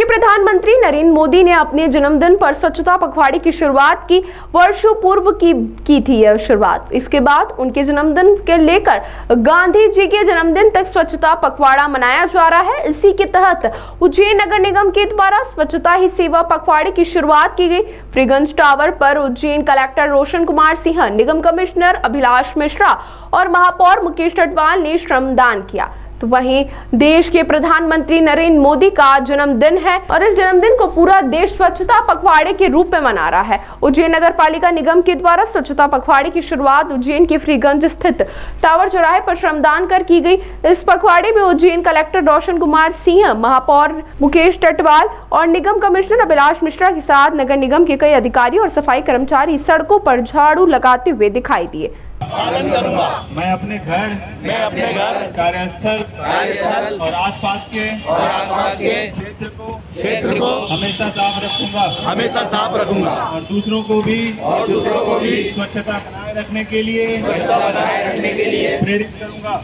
प्रधानमंत्री नरेंद्र मोदी ने अपने जन्मदिन पर स्वच्छता पखवाड़े की शुरुआत की वर्षों पूर्व की थी यह शुरुआत। इसके बाद उनके जन्मदिन के लेकर गांधी जी के जन्मदिन तक स्वच्छता पखवाड़ा मनाया जा रहा है। इसी के तहत उज्जैन नगर निगम के द्वारा स्वच्छता ही सेवा पखवाड़े की शुरुआत की गई। फ्रीगंज टावर पर उज्जैन कलेक्टर रोशन कुमार सिंह, निगम कमिश्नर अभिलाष मिश्रा और महापौर मुकेश टटवाल ने श्रमदान किया। तो वहीं देश के प्रधानमंत्री नरेंद्र मोदी का जन्मदिन है और इस जन्मदिन को पूरा देश स्वच्छता पखवाड़े के रूप में मना रहा है। उज्जैन नगर पालिका निगम के द्वारा स्वच्छता पखवाड़े की शुरुआत उज्जैन के फ्रीगंज स्थित टावर चौराहे पर श्रमदान कर की गई। इस पखवाड़े में उज्जैन कलेक्टर रोशन कुमार सिंह, महापौर मुकेश टटवाल और निगम कमिश्नर अभिलाष मिश्रा के साथ नगर निगम के कई अधिकारी और सफाई कर्मचारी सड़कों पर झाड़ू लगाते हुए दिखाई दिए। मैं अपने घर कार्यस्थल और आसपास के क्षेत्र को हमेशा साफ रखूंगा और दूसरों को भी स्वच्छता बनाए रखने के लिए प्रेरित करूंगा।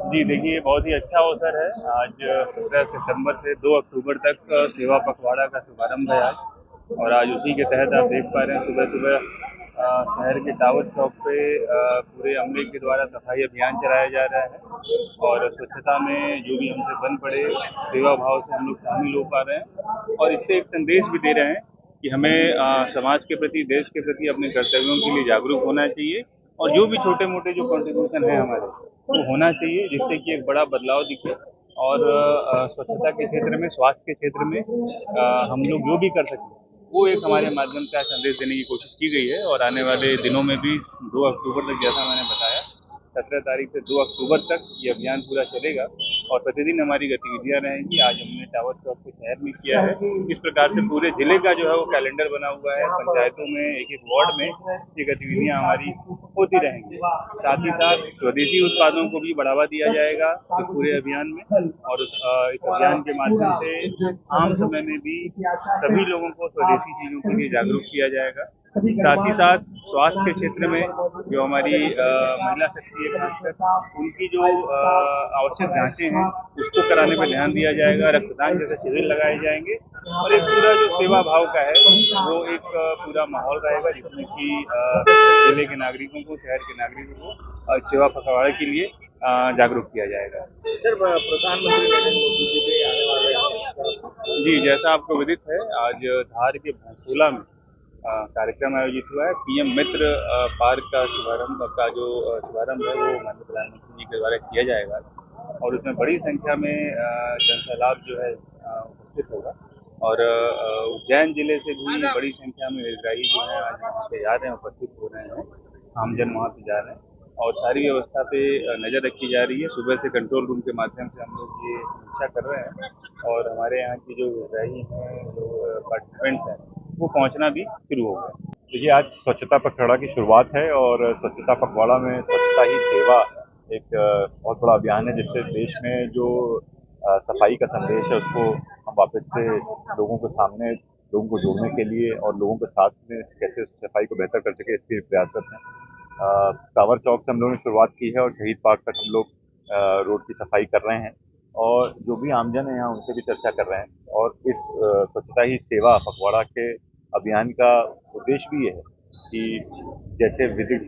जी देखिए, बहुत ही अच्छा अवसर है। आज 17 सितंबर से 2 अक्टूबर तक सेवा पखवाड़ा का शुभारंभ है आज, और आज उसी के तहत आप देख पा रहे हैं सुबह सुबह शहर के टावर चौक पे पूरे अमले के द्वारा सफाई अभियान चलाया जा रहा है और स्वच्छता में जो भी हमसे बन पड़े सेवा भाव से हम लोग शामिल हो पा रहे हैं और इससे एक संदेश भी दे रहे हैं कि हमें समाज के प्रति, देश के प्रति अपने कर्तव्यों के लिए जागरूक होना चाहिए और जो भी छोटे मोटे जो कॉन्ट्रीब्यूशन है हमारे वो होना चाहिए, जिससे कि एक बड़ा बदलाव दिखे और स्वच्छता के क्षेत्र में, स्वास्थ्य के क्षेत्र में हम लोग जो भी कर सकें वो एक हमारे माध्यम से आज संदेश देने की कोशिश की गई है। और आने वाले दिनों में भी 2 अक्टूबर तक, जैसा मैंने बताया, 17 तारीख से 2 अक्टूबर तक ये अभियान पूरा चलेगा और प्रतिदिन हमारी गतिविधियां रहेंगी। आज हमने टावर चौक के शहर में किया है। इस प्रकार से पूरे जिले का जो है वो कैलेंडर बना हुआ है। पंचायतों में, एक वार्ड में ये गतिविधियां हमारी होती रहेंगी। साथ ही साथ स्वदेशी उत्पादों को भी बढ़ावा दिया जाएगा इस पूरे अभियान में और इस अभियान के माध्यम से आम समय में भी सभी लोगों को स्वदेशी चीजों के लिए जागरूक किया जाएगा। साथ ही साथ स्वास्थ्य के क्षेत्र में जो हमारी महिला शक्ति है, खासकर उनकी जो आवश्यक जांचें हैं उसको कराने पर ध्यान दिया जाएगा। रक्तदान जैसे शिविर लगाए जाएंगे और एक पूरा जो सेवा भाव का है वो एक पूरा माहौल रहेगा जिसमें कि जिले के नागरिकों को, शहर के नागरिकों को सेवा पखवाड़े के लिए जागरूक किया जाएगा। सर, प्रधानमंत्री नरेंद्र मोदी जी के आने वाले जी, जैसा आपको विदित है, आज धार के भैंसोला में कार्यक्रम आयोजित हुआ है। पीएम मित्र पार्क का शुभारंभ है वो माननीय प्रधानमंत्री जी के द्वारा किया जाएगा और उसमें बड़ी संख्या में जनसैलाब जो है उपस्थित होगा और उज्जैन जिले से भी बड़ी संख्या में हितग्राही जो है आज वहाँ पे जा रहे हैं, उपस्थित हो रहे हैं, आमजन वहाँ पे जा रहे हैं और सारी व्यवस्था पे नज़र रखी जा रही है। सुबह से कंट्रोल रूम के माध्यम से हम लोग ये समीक्षा कर रहे हैं और हमारे यहाँ की जो हितग्राही हैं, जो पार्टिसिपेंट्स हैं, वो पहुंचना भी शुरू हो गया। देखिए, आज स्वच्छता पखवाड़ा की शुरुआत है और स्वच्छता पखवाड़ा में स्वच्छता ही सेवा एक बहुत बड़ा अभियान है जिससे देश में जो सफाई का संदेश है उसको हम वापस से लोगों के सामने, लोगों को जोड़ने के लिए और लोगों के साथ में कैसे सफाई को बेहतर कर सके इसके प्रयासरत हैं। टावर चौक से हम लोगों ने शुरुआत की है और शहीद पार्क तक हम लोग रोड की सफाई कर रहे हैं और जो भी आमजन है यहाँ उनसे भी चर्चा कर रहे हैं और इस स्वच्छता ही सेवा पखवाड़ा के अभियान का उद्देश्य भी ये है कि जैसे विदित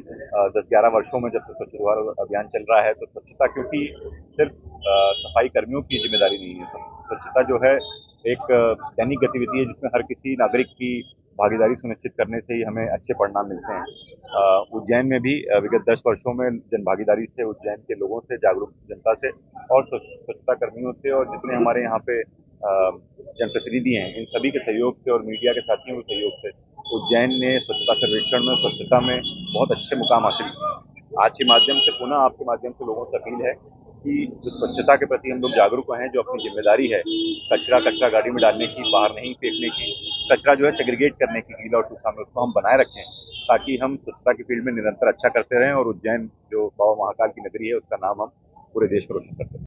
10-11 वर्षों में जब से स्वच्छ भारत अभियान चल रहा है तो स्वच्छता, क्योंकि सिर्फ सफाई कर्मियों की जिम्मेदारी नहीं है, स्वच्छता जो है एक दैनिक गतिविधि है जिसमें हर किसी नागरिक की भागीदारी सुनिश्चित करने से ही हमें अच्छे परिणाम मिलते हैं। उज्जैन में भी विगत 10 वर्षों में जन भागीदारी से, उज्जैन के लोगों से, जागरूक जनता से और स्वच्छता कर्मियों से और जितने हमारे यहाँ पे जनप्रतिनिधि हैं, इन सभी के सहयोग से और मीडिया के साथियों के सहयोग से उज्जैन ने स्वच्छता सर्वेक्षण में, स्वच्छता में बहुत अच्छे मुकाम हासिल किए। आज के माध्यम से, पुनः आपके माध्यम से लोगों से अपील है कि जो स्वच्छता के प्रति हम लोग जागरूक हैं, जो अपनी जिम्मेदारी है कचरा गाड़ी में डालने की, बाहर नहीं फेंकने की, कचरा जो है सेग्रीगेट करने की, गीला और सूखा में, उसको हम बनाए रखें ताकि हम स्वच्छता की फील्ड में निरंतर अच्छा करते रहें और उज्जैन जो बाबा महाकाल की नगरी है उसका नाम हम पूरे देश में रोशन करते हैं।